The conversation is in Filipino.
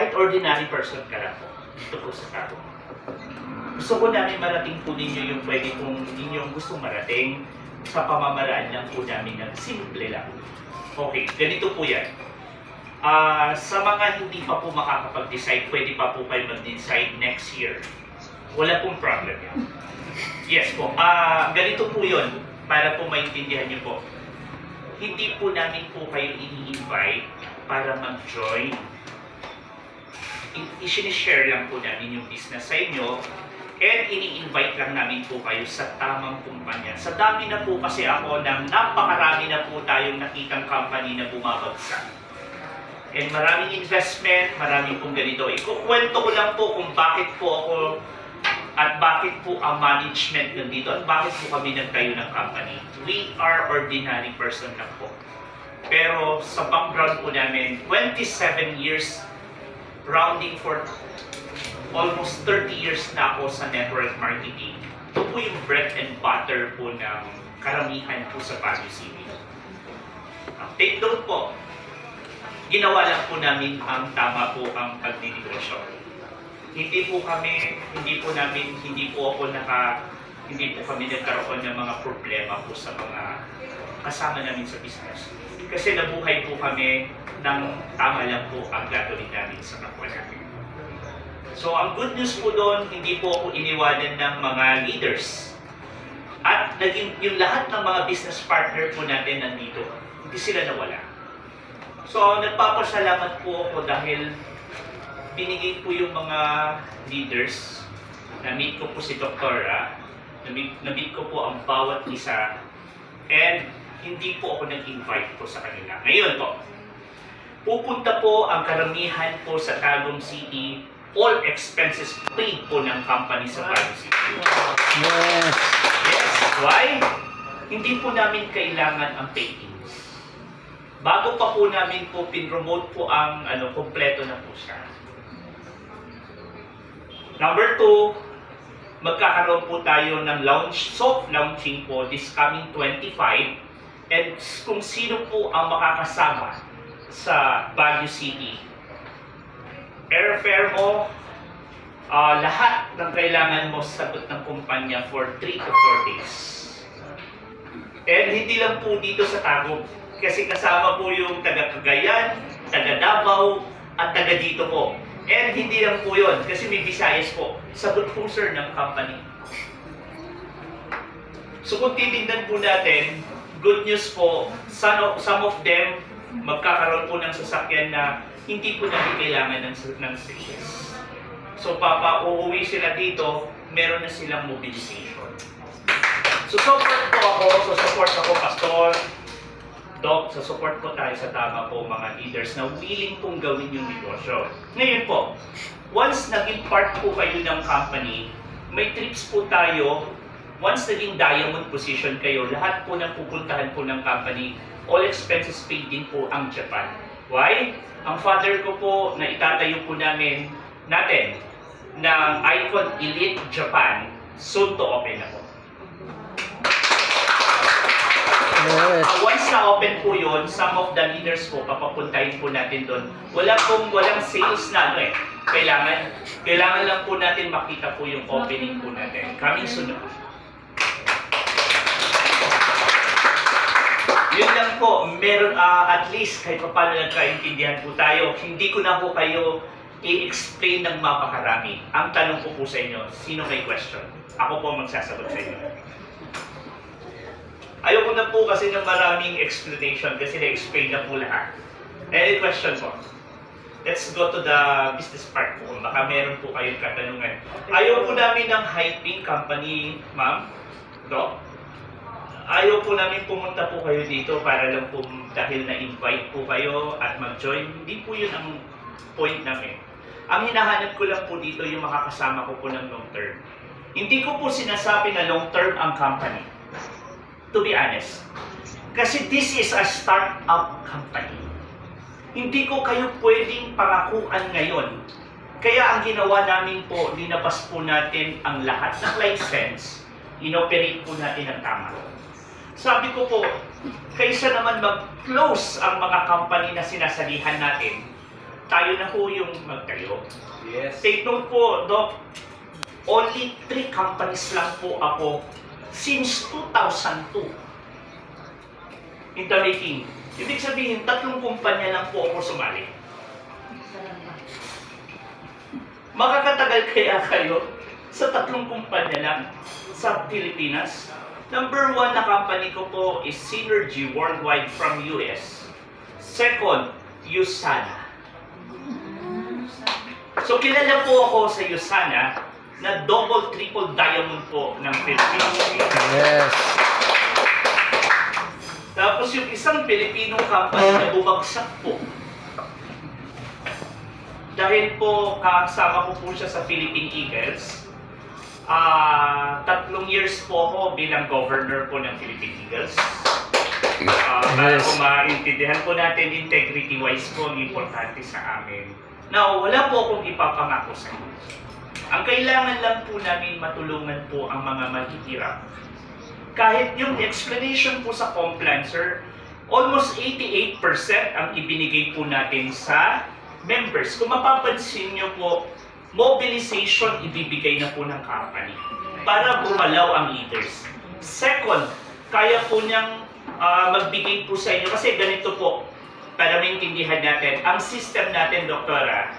kahit ordinary person ka lang po, dito po sa tao. Gusto ko namin marating po ninyo yung pwede kong ninyong gustong marating sa pamamaraan lang po namin ng simple lang. Okay, ganito po yan. Sa mga hindi pa po makakapag-decide, pwede pa po kayo mag-decide next year. Wala pong problem yan. Yes po, ganito po yun, para po maintindihan niyo po. Hindi po namin po kayo ini-invite para mag-join. I-share lang po namin yung business sa inyo and ini-invite lang namin po kayo sa tamang kumpanya. Sa dami na po kasi ako ng napakarami na po tayong nakitang company na bumabagsak. And maraming investment, maraming pong ganito. Ikukwento ko lang po kung bakit po ako at bakit po ang management nandito at bakit po kami nagtayo ng company. We are ordinary person lang po. Pero sa background po namin, 27 years rounding for almost 30 years na ako sa network marketing. Ito po yung bread and butter po ng karamihan po sa Baguio City. Take note po, ginawa lang po namin ang tama po ang pagdidegosyo. Hindi po kami nagkaroon ng mga problema po sa mga kasama namin sa business. Kasi nabuhay po kami ng tama lang po ang gagawin namin sa kapwa namin. So ang good news po doon, hindi po ako iniwanan ng mga leaders. At naging yung lahat ng mga business partner po natin nandito, hindi sila nawala. So nagpapasalamat po ako dahil binigay po yung mga leaders. Na-meet ko po si Doktora, na-meet ko po ang bawat isa, and hindi po ako nag-invite po sa kanila. Ngayon po, pupunta po ang karamihan po sa Tagum City, all expenses paid po ng company sa Baguio City. Yes. Yes. Why? Hindi po namin kailangan ang paintings. Bago pa po namin po pinromote po ang kompleto na po siya. Number 2, magkakaroon po tayo ng soft launching po this coming 25. And kung sino po ang makakasama sa Baguio City, airfare mo, lahat ng kailangan mo sagot ng kumpanya for 3 to 4 days. And hindi lang po dito sa Tagum, kasi kasama po yung taga Cagayan, taga Davao, at taga dito po. And hindi lang po yun, kasi may Visayas po, sagot po sir ng company. So kung titignan po natin, good news po, some of them magkakaroon po ng sasakyan na hindi po natin kailangan ng sales. So uuwi sila dito, meron na silang mobilization. So support ako Pastor, Doc, support po tayo sa tama po mga leaders na willing pong gawin yung negosyo. Ngayon po, once naging part po kayo ng company, may trips po tayo. Once naging diamond position kayo, lahat po ng pupuntahan po ng company, all expenses paid din po ang Japan. Why? Ang father ko po na itatayo po natin ng Icon Elite Japan, soon to open na po. Yes. Once na-open po yun, some of the leaders po, papapuntahin po natin doon. Walang sales na Kailangan lang po natin makita po yung opening po natin. Coming soon na po. Yun lang po, meron at least kahit pa paano nagkaintindihan po tayo. Hindi ko na po kayo i-explain ng mapakarami. Ang tanong ko po sa inyo, sino may question? Ako po magsasagot sa inyo. Ayoko na po kasi ng maraming explanation kasi na-explain na po lahat. Any question po? Let's go to the business part po. Baka meron po kayong katanungan. Ayaw po namin ng hyping company, ma'am, Doc. Ayaw po namin pumunta po kayo dito para lang po dahil na-invite po kayo at mag-join. Hindi po yun ang point namin. Ang hinahanap ko lang po dito yung makakasama ko po ng long term. Hindi ko po sinasabi na long term ang company. To be honest. Kasi this is a start-up company. Hindi ko kayo pwedeng pangakuan ngayon. Kaya ang ginawa namin po, linabas po natin ang lahat ng license, inoperate po natin ang tama. Sabi ko po, kaysa naman mag-close ang mga company na sinasalihan natin, tayo na po yung magtayo. Yes. Take note po, Doc, only 3 companies lang po ako since 2002 in the making. Ibig sabihin, 3 kumpanya lang po ako sumali. Makakatagal kaya kayo sa 3 kumpanya lang sa Pilipinas? Number 1 na company ko po is Synergy Worldwide from US. Second, USANA. So kilala po ako sa USANA na double, triple diamond po ng Philippines. Yes. Tapos yung isang Pilipino company na bumagsak po. Dahil po kasama ko po siya sa Philippine Eagles. 3 years po ako bilang governor po ng Philippine Eagles. Para Yes. po maintindihan po natin integrity-wise po ang importante sa amin. Now, wala po akong ipapangako sa inyo. Ang kailangan lang po namin matulungan po ang mga mahihirap. Kahit yung explanation po sa Complancer, almost 88% ang ibinigay po natin sa members. Kung mapapansin nyo po, mobilization ibibigay na po ng company para bumalaw ang leaders. Second, kaya po niyang magbigay po sa inyo kasi ganito po, para maintindihan natin, ang system natin, Doktora,